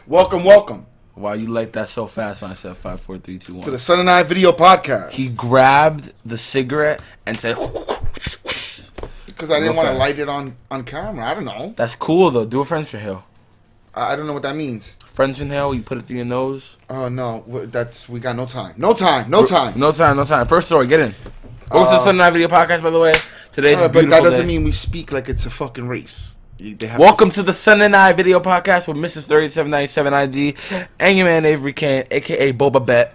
Welcome, welcome. Wow, you liked that so fast when I said 5, 4, 3, 2, 1. To the Son and I video podcast. He grabbed the cigarette and said... Because I didn't want to light it on camera. I don't know. That's cool, though. Do a French inhale. I don't know what that means. French inhale, you put it through your nose. Oh, no. We got no time. No time. No time. No time. No time. First story, get in. Welcome to the Son and I video podcast, by the way. Today's a beautiful But that doesn't day. mean we speak like it's a fucking race. Welcome to the Son and I video podcast with Mrs. 3797 ID and your man Avery Cain, a.k.a. Boba Bett.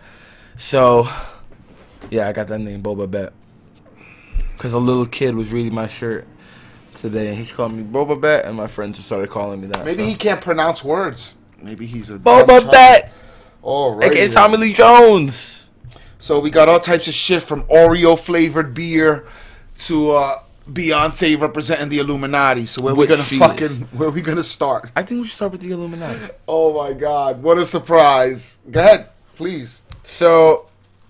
So, yeah, I got that name, Boba Bett. Because a little kid was reading my shirt today, and he called me Boba Bett, and my friends just started calling me that. Maybe he can't pronounce words. Maybe he's a... Boba Bett! Alright. A.k.a. Tommy Lee Jones. So we got all types of shit from Oreo-flavored beer to... Beyonce representing the Illuminati. So where we gonna start? I think we should start with the Illuminati. Oh my God! What a surprise! Go ahead, please. So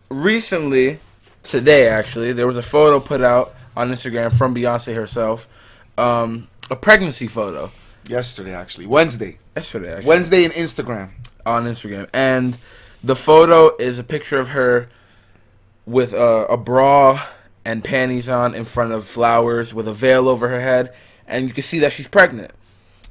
recently, today actually, there was a photo put out on Instagram from Beyonce herself, a pregnancy photo. Yesterday, actually, Wednesday. Yesterday, actually. Wednesday in Instagram. On Instagram, and the photo is a picture of her with a bra and panties on in front of flowers with a veil over her head, and you can see that she's pregnant.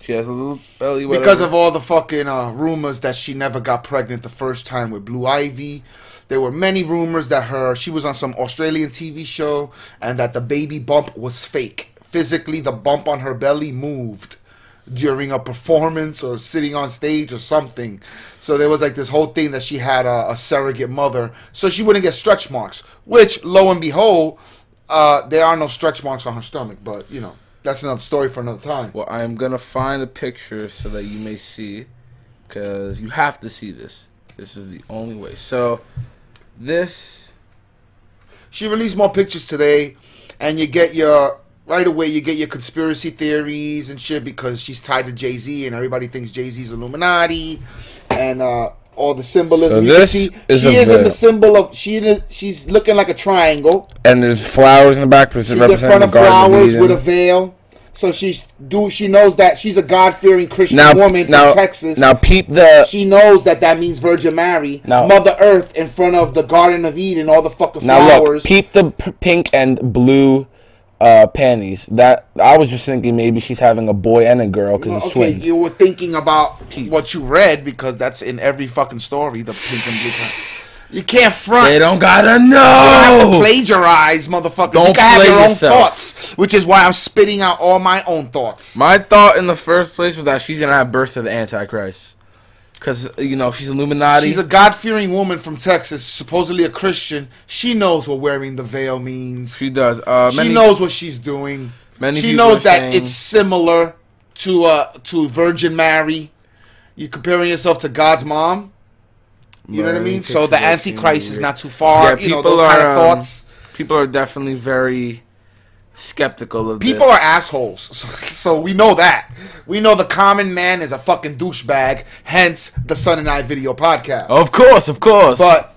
She has a little belly, whatever. Because of all the fucking rumors that she never got pregnant the first time with Blue Ivy. There were many rumors that she was on some Australian TV show and that the baby bump was fake. Physically, the bump on her belly moved during a performance or sitting on stage or something. So there was like this whole thing that she had a surrogate mother so she wouldn't get stretch marks, which lo and behold, there are no stretch marks on her stomach, but you know, that's another story for another time. Well, I'm gonna find a picture so that you may see, because you have to see this. This is the only way. So she released more pictures today, and you get your right away, you get your conspiracy theories and shit because she's tied to Jay-Z and everybody thinks Jay-Z's Illuminati and all the symbolism. So she is in the symbol of she's looking like a triangle. And there's flowers in the back. She's in front of flowers with a veil. So she knows that she's a God-fearing Christian woman from Texas. Now peep the... She knows that means Virgin Mary, Mother Earth in front of the Garden of Eden, all the fucking flowers. Now look, peep the pink and blue panties. That I was just thinking maybe she's having a boy and a girl because it's twins. You were thinking about what you read because that's in every fucking story. The pink and blue panties. You can't front. They don't gotta know. You don't have to plagiarize, motherfucker. You can have your own thoughts, which is why I'm spitting out all my own thoughts. My thought in the first place was that she's gonna have birth to the Antichrist. Because, you know, she's Illuminati. She's a God-fearing woman from Texas, supposedly a Christian. She knows what wearing the veil means. She does. She knows what she's doing. She knows that it's similar to Virgin Mary. You're comparing yourself to God's mom. You know what I mean? So the Antichrist is not too far. Yeah, you know, those kind of thoughts. People are definitely very skeptical of this. People are assholes, so we know that. We know the common man is a fucking douchebag, hence the Son and I video podcast. Of course, of course. But,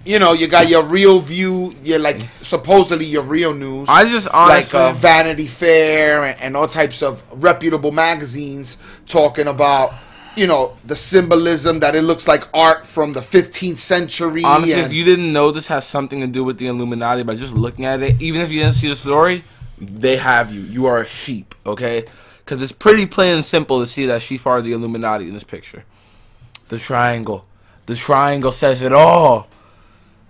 you know, you got your real view, you're like, supposedly your real news. I just honestly... Like Vanity Fair and all types of reputable magazines talking about, you know, the symbolism that it looks like art from the 15th century. Honestly, if you didn't know this has something to do with the Illuminati by just looking at it, even if you didn't see the story, they have you. You are a sheep, okay? Because it's pretty plain and simple to see that she's part of the Illuminati in this picture. The triangle. The triangle says it all.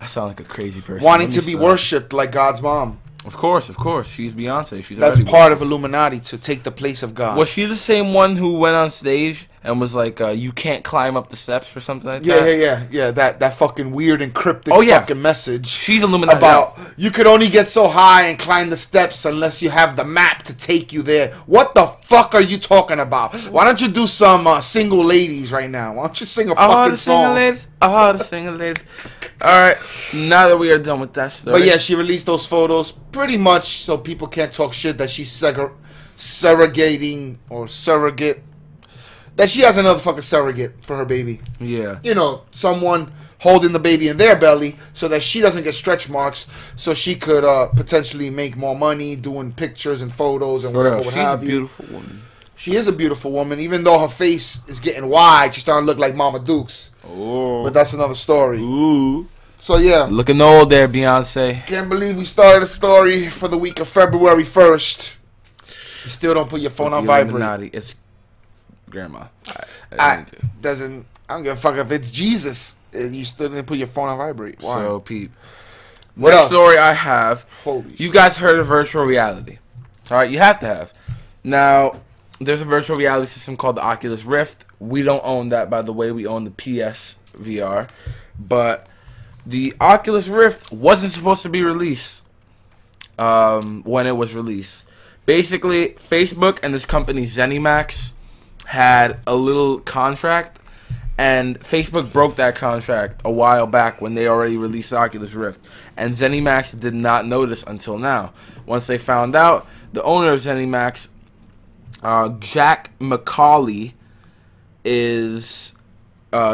I sound like a crazy person. Wanting to be worshipped like God's mom. Of course. She's Beyonce. That's part of Illuminati, to take the place of God. Was she the same one who went on stage and was like, you can't climb up the steps or something like that? Yeah. That fucking weird and cryptic fucking message. She's Illuminati. About you could only get so high and climb the steps unless you have the map to take you there. What the fuck are you talking about? Why don't you do some single ladies right now? Why don't you sing a fucking song? The single ladies. Alright, now that we are done with that story. But yeah, she released those photos pretty much so people can't talk shit that she's surrogating or surrogate. That she has another fucking surrogate for her baby. Yeah. You know, someone holding the baby in their belly so that she doesn't get stretch marks, so she could potentially make more money doing pictures and photos and whatever. She's a beautiful woman. She is a beautiful woman, even though her face is getting wide. She's starting to look like Mama Dukes. Oh. But that's another story. Ooh. So, yeah. Looking old there, Beyonce. Can't believe we started a story for the week of February 1st. You still don't put your phone on vibrate. Illuminati. It's Grandma. I don't give a fuck if it's Jesus. You still didn't put your phone on vibrate. Why? So, Pete. What Next else? story I have. Holy you shit. guys heard of virtual reality. Alright, you have to have. Now, there's a virtual reality system called the Oculus Rift. We don't own that, by the way. We own the PS VR. But the Oculus Rift wasn't supposed to be released when it was released. Basically, Facebook and this company, ZeniMax, had a little contract. And Facebook broke that contract a while back when they already released the Oculus Rift. And ZeniMax did not notice until now. Once they found out, the owner of ZeniMax, Jack McCauley, is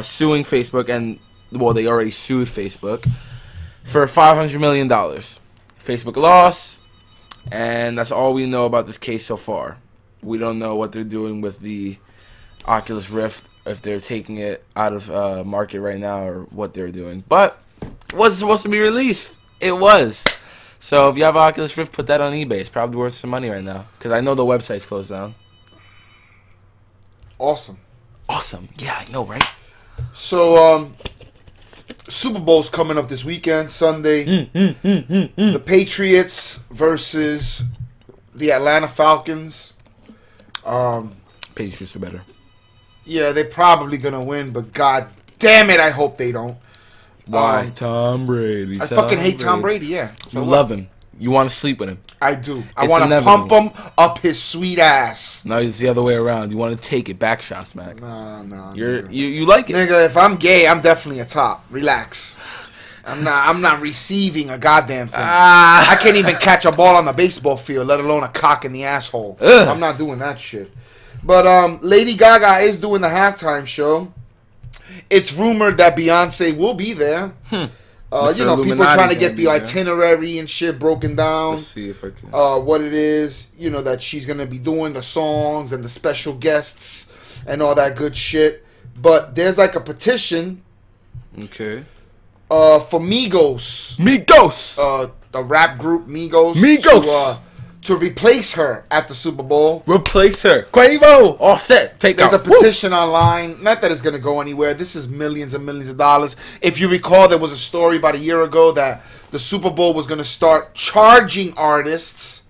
suing Facebook. And, well, they already sued Facebook for $500 million. Facebook lost. And that's all we know about this case so far. We don't know what they're doing with the Oculus Rift, if they're taking it out of market right now or what they're doing. But it wasn't supposed to be released. It was. So if you have Oculus Rift, put that on eBay. It's probably worth some money right now. Because I know the website's closed down. Awesome. Awesome. Yeah, I know, right? So, Super Bowl's coming up this weekend, Sunday. The Patriots versus the Atlanta Falcons. Patriots are better. Yeah, they're probably going to win, but god damn it, I hope they don't. Why? Tom Brady. I fucking hate Tom Brady, yeah. So you love him. You want to sleep with him. I do. I It's want to inevitable. pump him up his sweet ass. No, it's the other way around. You want to take it back shots, Mac. No. You like it. Nigga, if I'm gay, I'm definitely a top. Relax. I'm not receiving a goddamn thing. I can't even catch a ball on the baseball field, let alone a cock in the asshole. Ugh. I'm not doing that shit. But Lady Gaga is doing the halftime show. It's rumored that Beyonce will be there. You know, people Illuminati's trying to get gonna the be there. itinerary and shit broken down. Let's see if I can. What it is, you know, that she's going to be doing, the songs and the special guests and all that good shit. But there's like a petition Okay. for MIGOS. MIGOS! The rap group MIGOS. MIGOS! To replace her at the Super Bowl. Replace her. Quavo! Offset. Take There's out. a petition online. Not that it's going to go anywhere. This is millions and millions of dollars. If you recall, there was a story about a year ago that the Super Bowl was going to start charging artists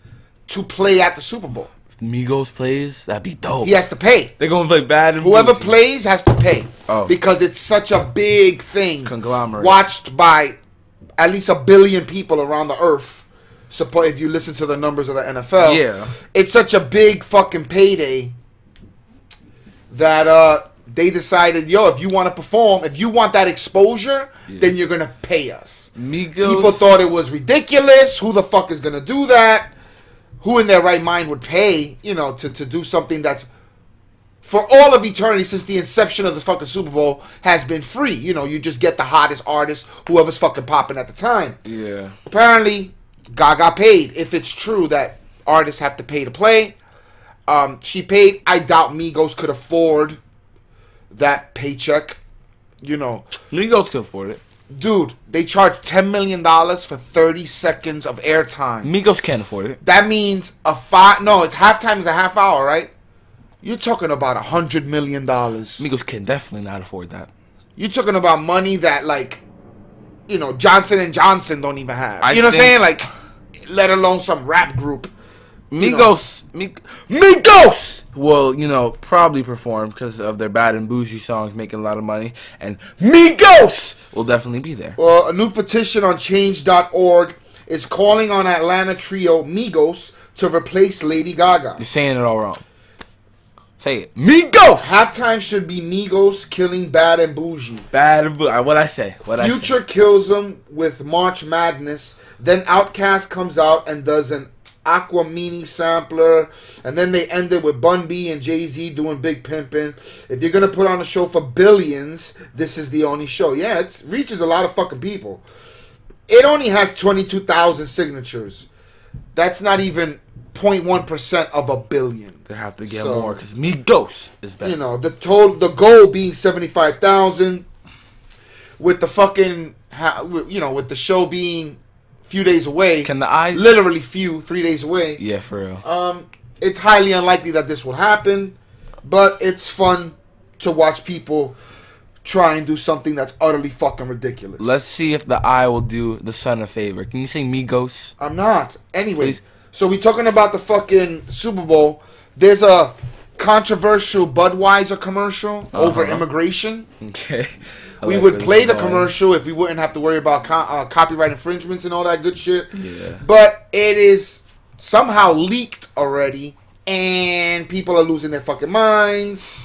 to play at the Super Bowl. If Migos plays, that'd be dope. He has to pay. They're going to play bad and Whoever bougie. plays has to pay. Oh. Because it's such a big thing. Conglomerate. Watched by at least 1 billion people around the earth. Suppose if you listen to the numbers of the NFL. Yeah. It's such a big fucking payday that they decided, yo, if you want to perform, if you want that exposure, then you're going to pay us. Migos. People thought it was ridiculous. Who the fuck is going to do that? Who in their right mind would pay, you know, to do something that's for all of eternity since the inception of the fucking Super Bowl has been free. You know, you just get the hottest artist, whoever's fucking popping at the time. Yeah. Apparently, Gaga paid. If it's true that artists have to pay to play, she paid. I doubt Migos could afford that paycheck. You know, Migos can afford it. dude, they charge $10 million for 30 seconds of airtime. Migos can't afford it. That means it's halftime is a half hour, right? You're talking about $100 million. Migos can definitely not afford that. You're talking about money that, like, you know, Johnson & Johnson don't even have. I You know what I'm think- saying? Like, let alone some rap group. Migos, Migos will, you know, probably perform because of their bad and bougie songs, making a lot of money, and Migos will definitely be there. Well, a new petition on change.org is calling on Atlanta trio Migos to replace Lady Gaga. You're saying it all wrong. Say it. Migos! Halftime should be Migos killing Bad and Bougie. Bad and bougie. What I say? Future kills them with March Madness. Then Outkast comes out and does an Aquamini sampler. And then they end it with Bun B and Jay-Z doing Big Pimpin'. If you're going to put on a show for billions, this is the only show. Yeah, it reaches a lot of fucking people. It only has 22,000 signatures. That's not even 0.1% of a billion. They have to get more because MIGOS is better. You know, the goal being 75,000, with the fucking with the show being a few days away. Can the eyes literally 3 days away? Yeah, for real. It's highly unlikely that this will happen, but it's fun to watch people try and do something that's utterly fucking ridiculous. Let's see if the eye will do the sun a favor. Can you say MIGOS? I'm not. Anyway, Please. So we talking about the fucking Super Bowl. There's a controversial Budweiser commercial over immigration. Okay. We would play the commercial if we wouldn't have to worry about copyright infringements and all that good shit. Yeah. But it is somehow leaked already, and people are losing their fucking minds.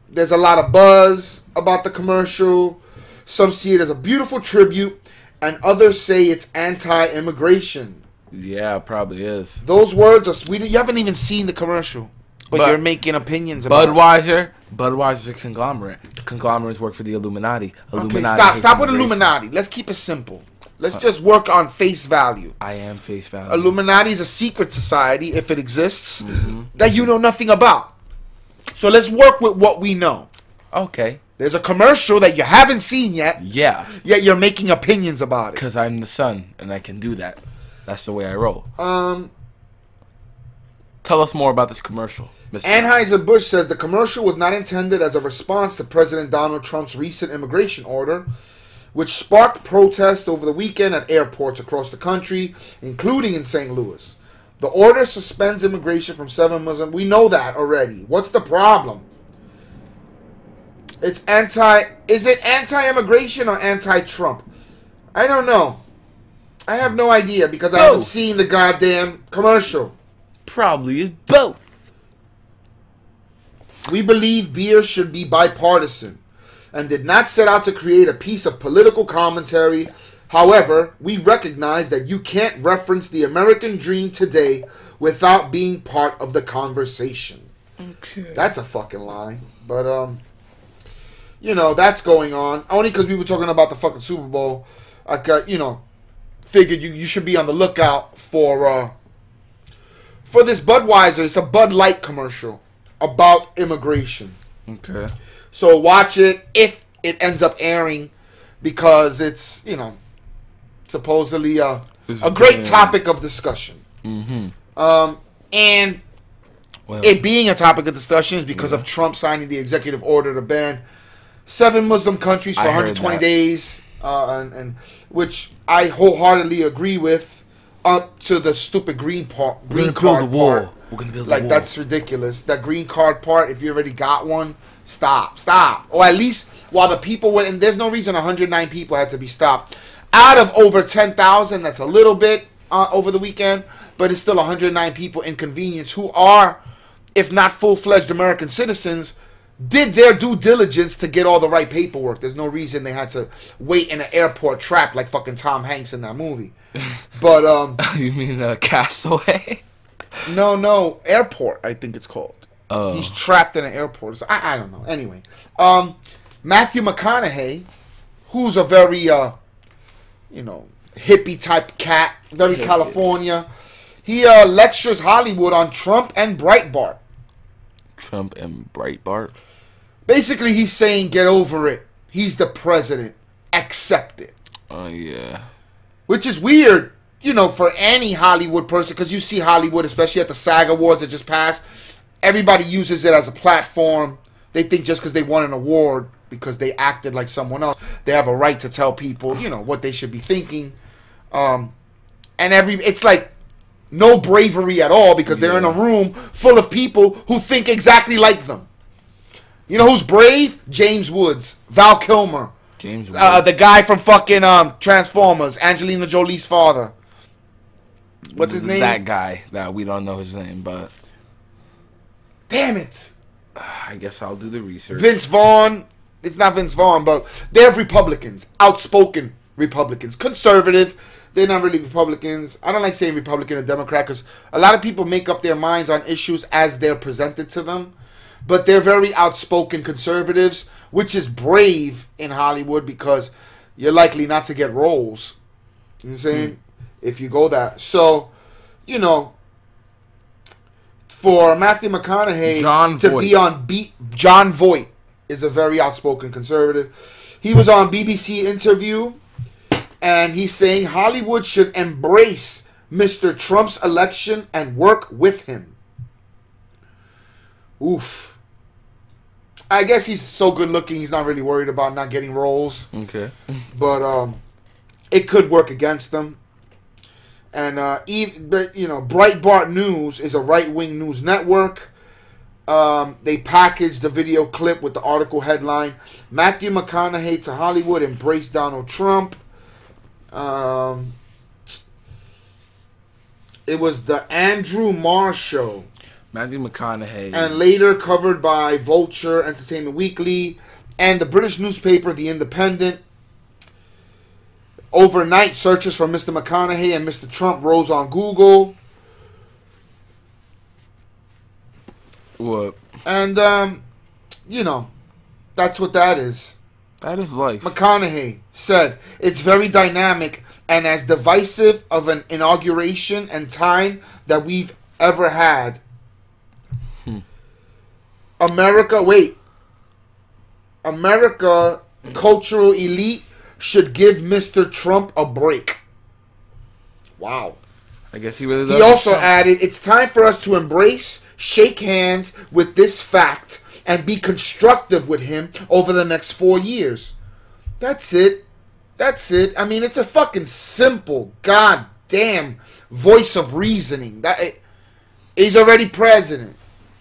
There's a lot of buzz about the commercial. Some see it as a beautiful tribute, and others say it's anti-immigration. Yeah, it probably is. Those words are sweet. You haven't even seen the commercial, but you're making opinions about Budweiser. Budweiser's a conglomerate. The conglomerates work for the Illuminati. Okay, stop with Illuminati. Let's keep it simple. Let's just work on face value. I am face value. Illuminati is a secret society, if it exists, that you know nothing about. So let's work with what we know. Okay. There's a commercial that you haven't seen yet. Yeah. Yet you're making opinions about it. Because I'm the sun, and I can do that. That's the way I roll. Tell us more about this commercial, Mr. Anheuser-Busch says the commercial was not intended as a response to President Donald Trump's recent immigration order, which sparked protests over the weekend at airports across the country, including in St. Louis. The order suspends immigration from 7 Muslims. We know that already. What's the problem? Is it anti-immigration or anti-Trump? I don't know. I have no idea because I haven't seen the goddamn commercial. Probably is both. We believe beer should be bipartisan and did not set out to create a piece of political commentary. However, we recognize that you can't reference the American dream today without being part of the conversation. Okay. That's a fucking lie. But, that's going on. Only because we were talking about the fucking Super Bowl. I got, figured you should be on the lookout for this Budweiser. It's a Bud Light commercial about immigration. Okay. So watch it if it ends up airing, because it's supposedly a great topic of discussion. And it being a topic of discussion is because of Trump signing the executive order to ban 7 Muslim countries for 120 days, and which I wholeheartedly agree with. To the stupid green card part. We're gonna build a wall. That's ridiculous. That green card part, if you already got one, stop. Or at least while the people were, and there's no reason 109 people had to be stopped. Out of over 10,000, that's a little bit over the weekend, but it's still 109 people inconvenienced who are, if not full-fledged American citizens, did their due diligence to get all the right paperwork. There's no reason they had to wait in an airport trapped like fucking Tom Hanks in that movie. But you mean Castaway? No, airport. I think it's called. Oh. He's trapped in an airport. So I don't know. Anyway, Mathew McConaughey, who's a very hippie type cat, very California. He lectures Hollywood on Trump and Breitbart. Trump and Breitbart. Basically, he's saying, get over it. He's the president. Accept it. Oh, yeah. Which is weird, for any Hollywood person, because you see Hollywood, especially at the SAG Awards that just passed, everybody uses it as a platform. They think just because they won an award, because they acted like someone else, they have a right to tell people, what they should be thinking. It's like no bravery at all, because they're in a room full of people who think exactly like them. You know who's brave? James Woods, Val Kilmer. James Woods. The guy from fucking Transformers, Angelina Jolie's father. What's his name? That guy that we don't know his name, but damn it. I guess I'll do the research. Vince Vaughn. It's not Vince Vaughn, but they're Republicans. Outspoken Republicans. Conservative. They're not really Republicans. I don't like saying Republican or Democrat because a lot of people make up their minds on issues as they're presented to them. But they're very outspoken conservatives, which is brave in Hollywood because you're likely not to get roles. You know what I'm saying? If you go that. So, for Matthew McConaughey John to Voight. be on John Voight is a very outspoken conservative. He was on BBC interview, and he's saying Hollywood should embrace Mr. Trump's election and work with him. Oof. I guess he's so good looking, he's not really worried about not getting roles. Okay. But it could work against him. And Breitbart News is a right-wing news network. They packaged the video clip with the article headline, Matthew McConaughey to Hollywood embrace Donald Trump. It was the Andrew Marr show. Matthew McConaughey. And later covered by Vulture, Entertainment Weekly, and the British newspaper The Independent. Overnight, searches for Mr. McConaughey and Mr. Trump rose on Google. What? And, that's what that is. That is life. McConaughey said, it's very dynamic and as divisive of an inauguration and time that we've ever had. America cultural elite should give Mr. Trump a break. Wow. I guess he really does. He also added, it's time for us to embrace, shake hands with this fact, and be constructive with him over the next 4 years. That's it. That's it. I mean, it's a fucking simple, goddamn voice of reasoning. He's already president.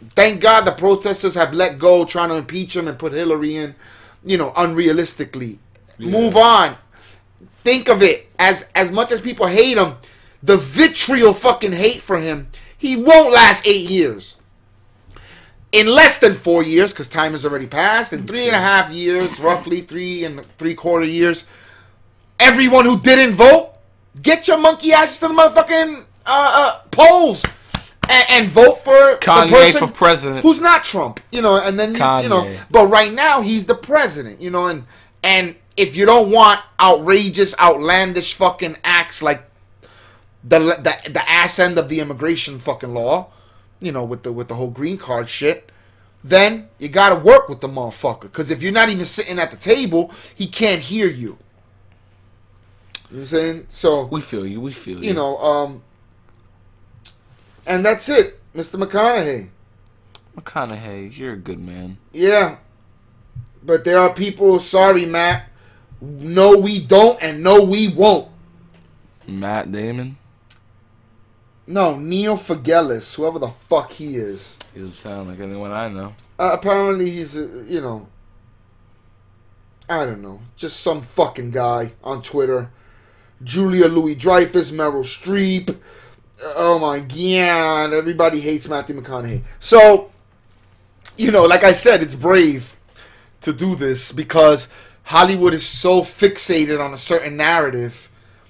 Thank God the protesters have let go, trying to impeach him and put Hillary in, unrealistically. Yeah. Move on. Think of it. As much as people hate him, the vitriol fucking hate for him, he won't last 8 years. In less than 4 years, because time has already passed, in 3.5 years, roughly 3 3/4 years, everyone who didn't vote, get your monkey asses to the motherfucking polls. And vote for Kanye the person for president who's not Trump, and then Kanye. But right now he's the president, and if you don't want outrageous, outlandish fucking acts like the ass end of the immigration fucking law, with the whole green card shit, then you gotta work with the motherfucker. Because if you're not even sitting at the table, he can't hear you. You know what I'm saying? So we feel you. And that's it, Mr. McConaughey. McConaughey, you're a good man. Yeah. But there are people, sorry, Matt. No, we don't, and no, we won't. Matt Damon? No, Neil Fagelis, whoever the fuck he is. He doesn't sound like anyone I know. Apparently he's, I don't know, just some fucking guy on Twitter. Julia Louis-Dreyfus, Meryl Streep. Oh my God, everybody hates Matthew McConaughey. So, like I said, it's brave to do this because Hollywood is so fixated on a certain narrative.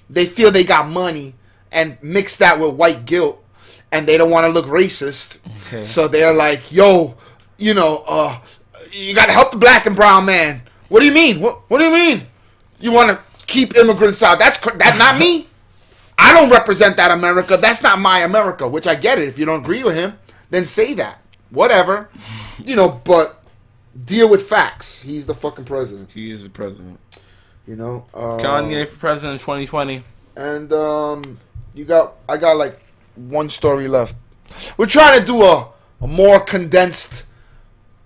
They feel they got money and mix that with white guilt, and they don't want to look racist. Okay. So they're like, yo, you got to help the black and brown man. What do you mean? What do you mean? You want to keep immigrants out? That's not me. I don't represent that America. That's not my America, which I get it. If you don't agree with him, then say that. Whatever. But deal with facts. He's the fucking president. He is the president. Kanye for president in 2020. And I got like one story left. We're trying to do a more condensed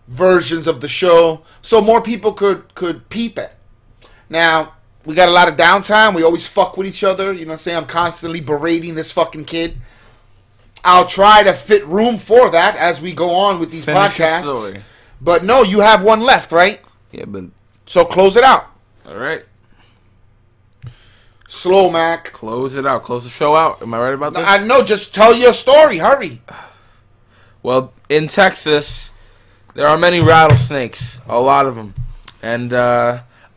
versions of the show so more people could peep it. Now, we got a lot of downtime. We always fuck with each other. You know what I'm saying? I'm constantly berating this fucking kid. I'll try to fit room for that as we go on with these podcasts. But no, you have one left, right? Yeah, but... So close it out. All right. Slow, Mac. Close it out. Close the show out. Am I right about this? I know. Just tell your story. Hurry. Well, in Texas, there are many rattlesnakes. A lot of them. And,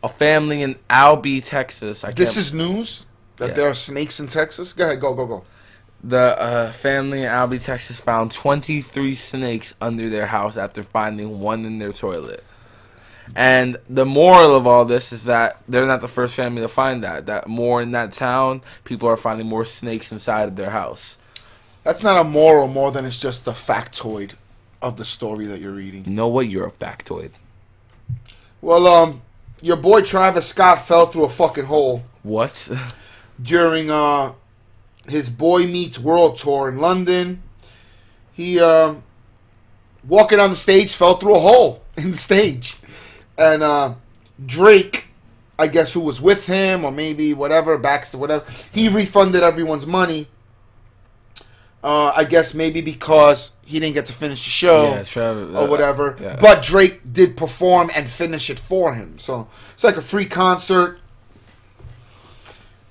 a family in Albee, Texas. This is news? That there are snakes in Texas? Go ahead. Go. The family in Albee, Texas found 23 snakes under their house after finding one in their toilet. And the moral of all this is that they're not the first family to find that. That more in that town, people are finding more snakes inside of their house. That's not a moral more than it's just a factoid of the story that you're reading. You know what? You're a factoid. Well, your boy Travis Scott fell through a fucking hole. What? During his Boy Meets World tour in London. He, walking on the stage, fell through a hole in the stage. And Drake, I guess, who was with him, or maybe whatever, Baxter, whatever, he refunded everyone's money. I guess maybe because he didn't get to finish the show, or whatever. Yeah. But Drake did perform and finish it for him. So it's like a free concert.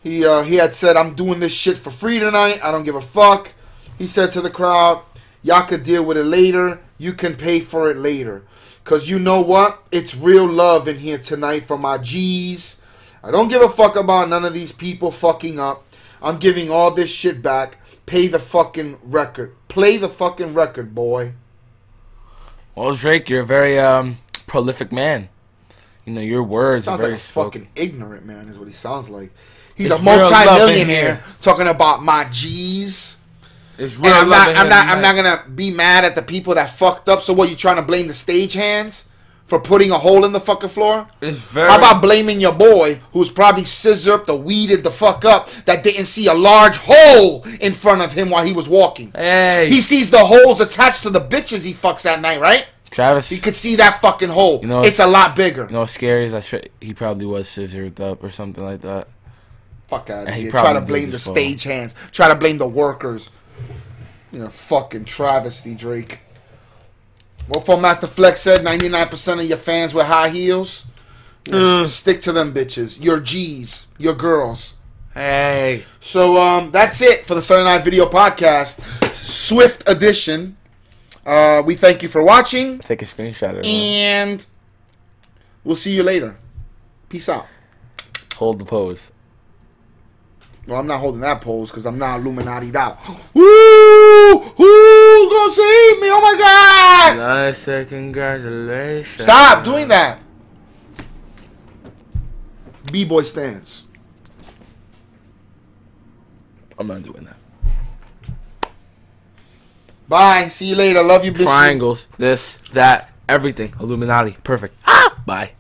He had said, "I'm doing this shit for free tonight. I don't give a fuck." He said to the crowd, "Y'all could deal with it later. You can pay for it later. Because you know what? It's real love in here tonight for my G's. I don't give a fuck about none of these people fucking up. I'm giving all this shit back. Pay the fucking record. Play the fucking record, boy." Well, Drake, you're a very prolific man. You know, your words are very like fucking ignorant, man, is what he sounds like. He's it's a multi-millionaire talking about my G's. It's real. I'm not gonna be mad at the people that fucked up. So what, you trying to blame the stagehands for putting a hole in the fucking floor? How about blaming your boy who's probably scissored or weeded the fuck up that didn't see a large hole in front of him while he was walking? Hey, he sees the holes attached to the bitches he fucks at night, right? Travis, you could see that fucking hole. You know, it's a lot bigger. You know what's scary is that he probably was scissored up or something like that. Fuck out of here. Try to blame the stagehands. Try to blame the workers. You know, fucking travesty, Drake. What for Master Flex said, 99% of your fans with high heels. You know, stick to them bitches. Your G's. Your girls. Hey. So, that's it for the Sunday Night Video Podcast. Swift edition. We thank you for watching. Take a screenshot of it. And we'll see you later. Peace out. Hold the pose. Well, I'm not holding that pose because I'm not illuminati'd out. Woo! Who's gonna save me? Oh my God! I say congratulations. Stop doing that. B-boy stance. I'm not doing that. Bye. See you later. Love you, bitch. Triangles. This, that, everything. Illuminati. Perfect. Bye.